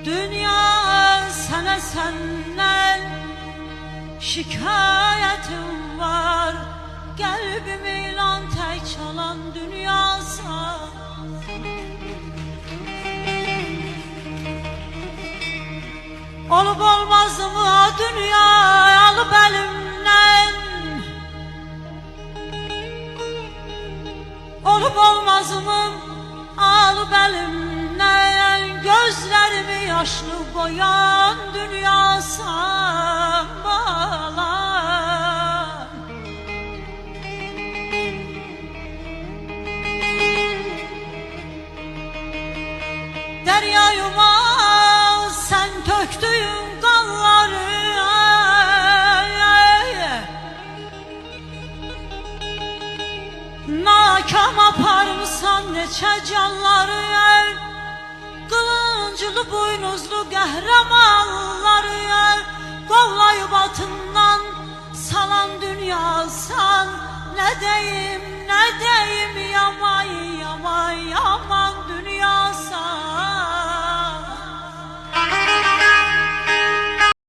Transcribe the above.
Dünya sana senden şikayetim var. Kalbimi ilan tek çalan dünyasa. Olup olmaz mı dünya alıp elimden? Olup olmaz mı alıp elimden? Gözlerimi yaşlı boyan dünyasa bala. Deryayıma sen töktüğün kanları, nakam aparmışsan neçe canları, kılınclı boynuzlu qəhrəmanları qovlayıb atından salan dünyasan. Ne deyim yaman yaman yaman.